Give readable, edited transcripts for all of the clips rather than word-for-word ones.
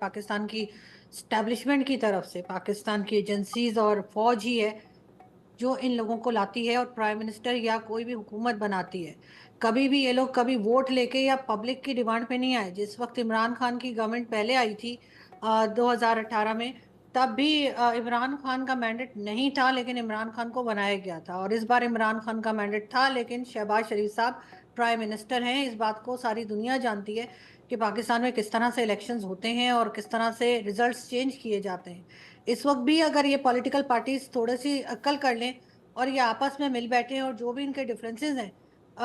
पाकिस्तान की स्टैब्लिशमेंट की तरफ से, पाकिस्तान की एजेंसीज और फौज ही है जो इन लोगों को लाती है और प्राइम मिनिस्टर या कोई भी हुकूमत बनाती है। कभी भी ये लोग कभी वोट लेके या पब्लिक की डिमांड पे नहीं आए। जिस वक्त इमरान खान की गवर्नमेंट पहले आई थी 2018 में, तब भी इमरान खान का मैंडेट नहीं था, लेकिन इमरान खान को बनाया गया था। और इस बार इमरान खान का मैंडेट था, लेकिन शहबाज शरीफ साहब प्राइम मिनिस्टर हैं। इस बात को सारी दुनिया जानती है कि पाकिस्तान में किस तरह से इलेक्शंस होते हैं और किस तरह से रिजल्ट्स चेंज किए जाते हैं। इस वक्त भी अगर ये पॉलिटिकल पार्टीज थोड़ी सी अक्ल कर लें और ये आपस में मिल बैठे और जो भी इनके डिफरेंसेस हैं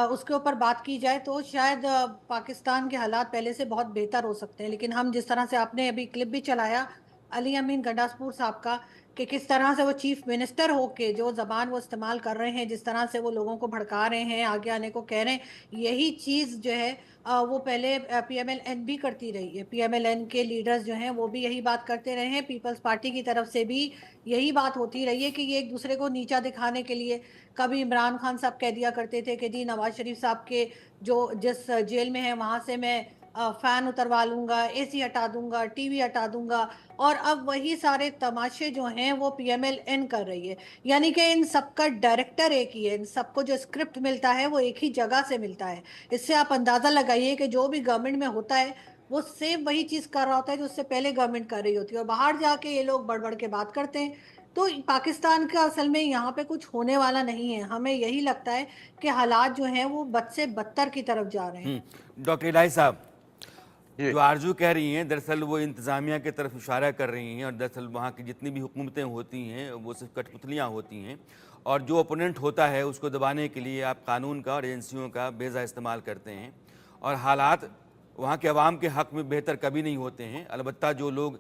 उसके ऊपर बात की जाए, तो शायद पाकिस्तान के हालात पहले से बहुत बेहतर हो सकते हैं। लेकिन हम जिस तरह से, आपने अभी क्लिप भी चलाया अली अमीन गंडासपुर साहब का, कि किस तरह से वो चीफ मिनिस्टर होके जो जबान वो इस्तेमाल कर रहे हैं, जिस तरह से वो लोगों को भड़का रहे हैं, आगे आने को कह रहे हैं, यही चीज जो है वो पहले पीएमएलएन भी करती रही है। पीएमएलएन के लीडर्स जो हैं वो भी यही बात करते रहे हैं। पीपल्स पार्टी की तरफ से भी यही बात होती रही है कि ये एक दूसरे को नीचा दिखाने के लिए, कभी इमरान खान साहब कह दिया करते थे कि जी नवाज शरीफ साहब के जो जिस जेल में है वहां से मैं फैन उतरवा लूंगा, एसी हटा दूंगा, टीवी हटा दूंगा। और अब वही सारे तमाशे जो हैं वो पीएमएलएन कर रही है। यानी कि इन सबका डायरेक्टर एक ही है, इन सबको जो स्क्रिप्ट मिलता है वो एक ही जगह से मिलता है। इससे आप अंदाजा लगाइए कि जो भी गवर्नमेंट में होता है वो सेम वही चीज कर रहा होता है जो उससे पहले गवर्नमेंट कर रही होती है, और बाहर जाके ये लोग बढ़ बढ़ के बात करते हैं। तो पाकिस्तान का असल में यहाँ पे कुछ होने वाला नहीं है। हमें यही लगता है कि हालात जो हैं वो बद से बदतर की तरफ जा रहे हैं। डॉक्टर इलाही साहब, जी जो आरजू कह रही हैं दरअसल वो इंतज़ामिया की तरफ इशारा कर रही हैं, और दरअसल वहाँ की जितनी भी हुकूमतें होती हैं वो सिर्फ कठपुतलियाँ होती हैं, और जो ओपोनेंट होता है उसको दबाने के लिए आप कानून का और एजेंसियों का बेजा इस्तेमाल करते हैं, और हालात वहाँ के अवाम के हक़ में बेहतर कभी नहीं होते हैं। अलबत्ता जो लोग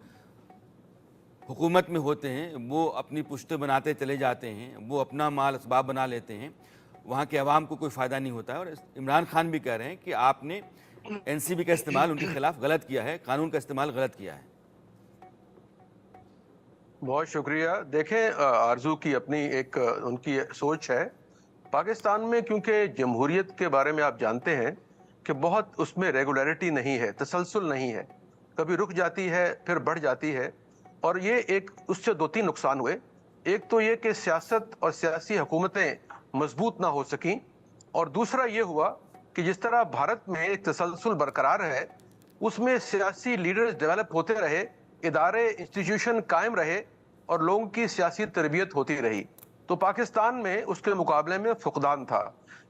हुकूमत में होते हैं वो अपनी पुश्तें बनाते चले जाते हैं, वो अपना माल असबाब बना लेते हैं, वहाँ के अवाम को कोई फ़ायदा नहीं होता है। और इमरान खान भी कह रहे हैं कि आपने एनसीबी का इस्तेमाल उनके खिलाफ गलत किया है, कानून का इस्तेमाल गलत किया है। बहुत शुक्रिया। देखें, आरजू की अपनी एक उनकी सोच है। पाकिस्तान में क्योंकि जमहूरियत के बारे में आप जानते हैं कि बहुत उसमें रेगुलरिटी नहीं है, तसलसल नहीं है, कभी रुक जाती है फिर बढ़ जाती है। और ये एक उससे दो तीन नुकसान हुए। एक तो ये कि सियासत और सियासी हुकूमतें मजबूत ना हो सकें, और दूसरा ये हुआ कि जिस तरह भारत में एक तसलसल बरकरार है, उसमें सियासी लीडर्स डेवलप होते रहे, इदारे इंस्टीट्यूशन कायम रहे और लोगों की सियासी तरबियत होती रही। तो पाकिस्तान में उसके मुकाबले में फुकदान था।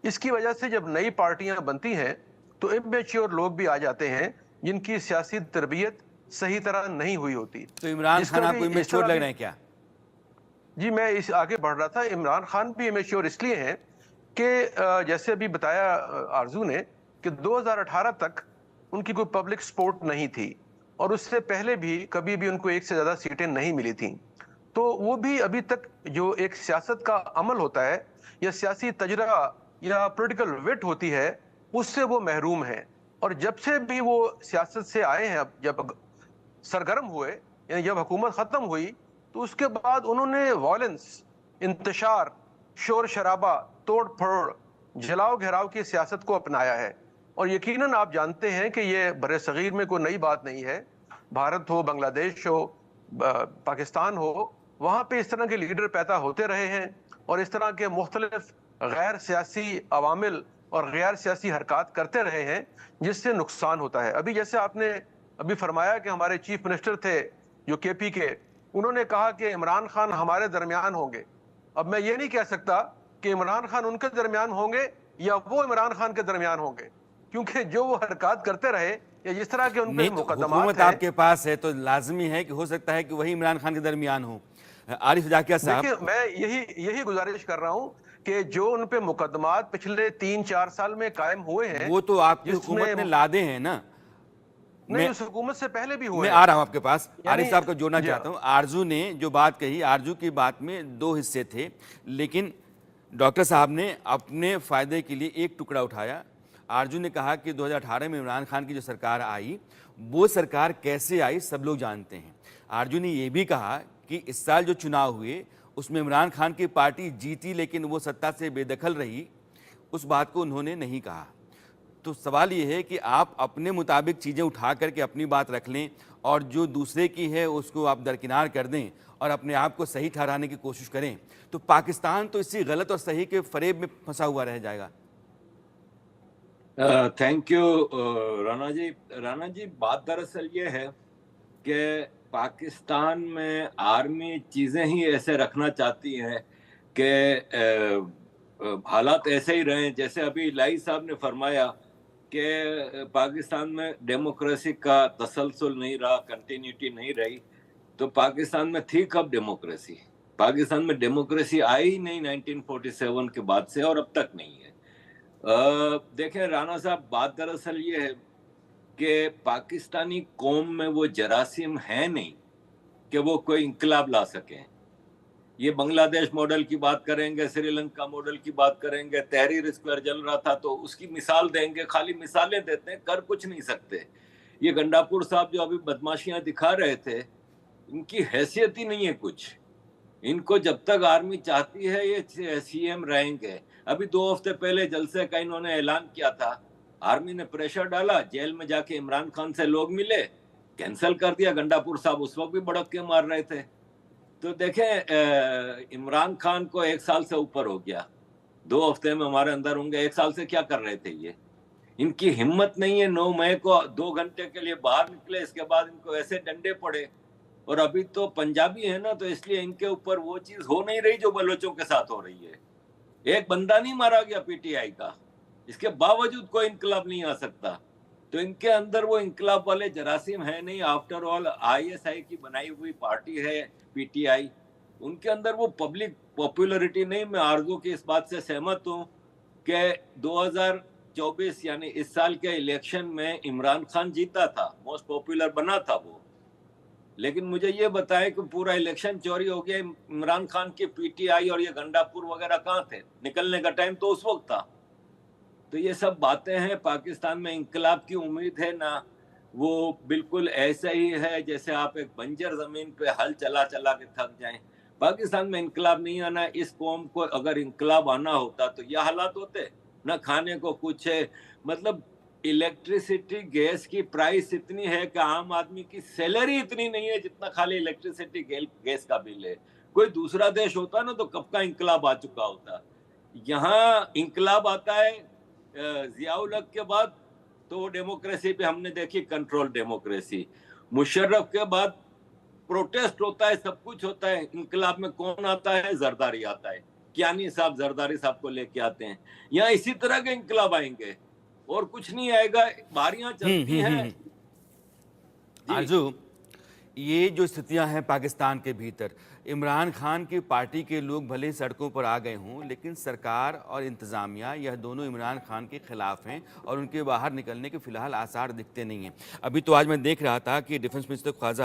इसकी वजह से जब नई पार्टियां बनती हैं तो इमेच्योर लोग भी आ जाते हैं जिनकी सियासी तरबियत सही तरह नहीं हुई होती। तो इमरान खान आपको इमेच्योर लग रहे हैं क्या? जी, मैं इस आगे बढ़ रहा था। इमरान खान भी इमेच्योर इसलिए हैं कि जैसे अभी बताया आरजू ने कि 2018 तक उनकी कोई पब्लिक सपोर्ट नहीं थी, और उससे पहले भी कभी भी उनको एक से ज्यादा सीटें नहीं मिली थी। तो वो भी अभी तक जो एक सियासत का अमल होता है या सियासी तजरा या पॉलिटिकल विट होती है, उससे वो महरूम है। और जब से भी वो सियासत से आए हैं, अब जब सरगर्म हुए, यानी जब हुकूमत खत्म हुई, तो उसके बाद उन्होंने वायलेंस, इंतशार, शोर शराबा, तोड़ फोड़, जलाओ घेराव की सियासत को अपनाया है। और यकीनन आप जानते हैं कि ये बड़े सगीर में कोई नई बात नहीं है। भारत हो, बांग्लादेश हो, पाकिस्तान हो, वहाँ पे इस तरह के लीडर पैदा होते रहे हैं, और इस तरह के मुख्तलिफ गैर सियासी अवामिल और गैर सियासी हरकत करते रहे हैं, जिससे नुकसान होता है। अभी जैसे आपने अभी फरमाया कि हमारे चीफ मिनिस्टर थे जो केपी के, उन्होंने कहा कि इमरान खान हमारे दरमियान होंगे। अब मैं ये नहीं कह सकता कि इमरान खान उनके दरमियान होंगे या वो इमरान खान के दरमियान होंगे, क्योंकि जो वो हरकत करते रहे या जिस तरह के उनके नहीं, तो हुकूमत आपके पास है तो लाजमी है कि हो सकता है कि वही इमरान खान के दरमियान हो। आरिफ जाकिया साहब, देखिए, मैं यही गुजारिश कर रहा हूं कि जो उन पे मुकदमात पिछले 3-4 साल में कायम हुए हैं, वो तो आपकी हुकूमत ने लादे हैं ना। नहीं, उस हुकूमत से पहले भी हुए मैं हैं। आ रहा हूं आपके पास। यानी आरिफ साहब को जोड़ना जी चाहता हूं। आरजू ने जो बात कही, आरजू की बात में दो हिस्से थे, लेकिन डॉक्टर साहब ने अपने फायदे के लिए एक टुकड़ा उठाया। आरजू ने कहा कि 2018 में इमरान खान की जो सरकार आई, वो सरकार कैसे आई सब लोग जानते हैं। आरजू ने यह भी कहा कि इस साल जो चुनाव हुए उसमें इमरान खान की पार्टी जीती, लेकिन वो सत्ता से बेदखल रही, उस बात को उन्होंने नहीं कहा। तो सवाल ये है कि आप अपने मुताबिक चीज़ें उठा करके अपनी बात रख लें اور جو دوسرے کی ہے اس کو آپ درکنار کر دیں اور اپنے آپ کو صحیح ٹھہرانے کی کوشش کریں تو پاکستان تو اسی غلط اور صحیح کے فریب میں پھنسا ہوا رہ جائے گا. تھینک یو رانا جی بات دراصل یہ ہے کہ پاکستان میں آرمی چیزیں ہی ایسے رکھنا چاہتی ہیں کہ حالات ایسے ہی رہیں جیسے ابھی لائی صاحب نے فرمایا کہ پاکستان میں ڈیموکریسی کا تسلسل نہیں رہا, کنٹینیوٹی نہیں رہی. تو پاکستان میں تھی کب ڈیموکریسی؟ پاکستان میں ڈیموکریسی آئی ہی نہیں 1947 کے بعد سے اور اب تک نہیں ہے. دیکھیں رانا صاحب بات دراصل یہ ہے کہ پاکستانی قوم میں وہ جراثیم ہیں نہیں کہ وہ کوئی انقلاب لا سکیں. یہ بنگلہ دیش ماڈل کی بات کریں گے, سری لنکا ماڈل کی بات کریں گے, تحریر اسکوائر جل رہا تھا تو اس کی مثال دیں گے, خالی مثالیں دیتے ہیں, کر کچھ نہیں سکتے. یہ گنڈاپور صاحب جو ابھی بدماشیاں دکھا رہے تھے, ان کی حیثیت ہی نہیں ہے کچھ. ان کو جب تک آرمی چاہتی ہے یہ سی ایم رہیں گے. ابھی 2 ہفتے پہلے جلسے کا انہوں نے اعلان کیا تھا, آرمی نے پریشر ڈالا, جیل میں جا کے عمران خان سے لوگ ملے, کینسل کر دیا. گنڈاپور صاحب اس وقت بھی بڑک کے مار رہے تھے. تو دیکھیں عمران خان کو 1 سال سے اوپر ہو گیا, 2 ہفتے میں ہمارے اندر ہوں گے. 1 سال سے کیا کر رہے تھے یہ؟ ان کی ہمت نہیں ہے 9 مئی کو 2 گھنٹے کے لیے باہر نکلے, اس کے بعد ان کو ایسے ڈنڈے پڑے. اور ابھی تو پنجابی ہے نا, تو اس لیے ان کے اوپر وہ چیز ہو نہیں رہی جو بلوچوں کے ساتھ ہو رہی ہے. ایک بندہ نہیں مارا گیا پی ٹی آئی کا, اس کے باوجود کوئی انقلاب نہیں آ سکتا. تو ان کے اندر وہ انقلاب والے جراثیم ہیں نہیں. After all I S I کی بنائی ہوئی پارٹی ہے پی ٹی آئی, ان کے اندر وہ پبلک پاپولرٹی نہیں. میں آرزو کی اس بات سے سہمت ہوں کہ 2024 یعنی اس سال کے الیکشن میں عمران خان جیتا تھا, موسٹ پاپولر بنا تھا وہ. لیکن مجھے یہ بتائیں کہ پورا الیکشن چوری ہو گیا, عمران خان کی پی ٹی آئی اور یہ گنڈاپور وغیرہ کہاں تھے؟ نکلنے کا ٹائم تو اس وقت تھا. تو یہ سب باتیں ہیں. پاکستان میں انقلاب کی امید ہے نہ, وہ بالکل ایسا ہی ہے جیسے آپ ایک بنجر زمین پہ ہل چلا چلا کے تھک جائیں. پاکستان میں انقلاب نہیں آنا. اس قوم کو اگر انقلاب آنا ہوتا تو یہ حالات ہوتے, نہ کھانے کو کچھ ہے. مطلب الیکٹریسٹی گیس کی پرائس اتنی ہے کہ عام آدمی کی سیلری اتنی نہیں ہے جتنا خالی الیکٹریسٹی گیس کا بل ہے. کوئی دوسرا دیش ہوتا نا تو کب کا انقلاب آ چکا ہوتا. یہاں انقلاب آتا ہے ضیاء الحق کے بعد تو وہ ڈیموکریسی پہ ہم نے دیکھی کنٹرول ڈیموکریسی. مشرف کے بعد پروٹیسٹ ہوتا ہے, سب کچھ ہوتا ہے. انقلاب میں کون آتا ہے؟ زرداری آتا ہے. کیانی صاحب زرداری صاحب کو لے کے آتے ہیں. یہاں اسی طرح کے انقلاب آئیں گے اور کچھ نہیں آئے گا. باریاں چلتی ہیں. آرزو, یہ جو استھتیاں ہیں پاکستان کے بھیتر, عمران خان کی پارٹی کے لوگ بھلے سڑکوں پر آ گئے ہوں لیکن سرکار اور انتظامیہ یہ دونوں عمران خان کے خلاف ہیں اور ان کے باہر نکلنے کے فی الحال آثار دکھتے نہیں ہیں. ابھی تو آج میں دیکھ رہا تھا کہ ڈیفنس منسٹر خواجہ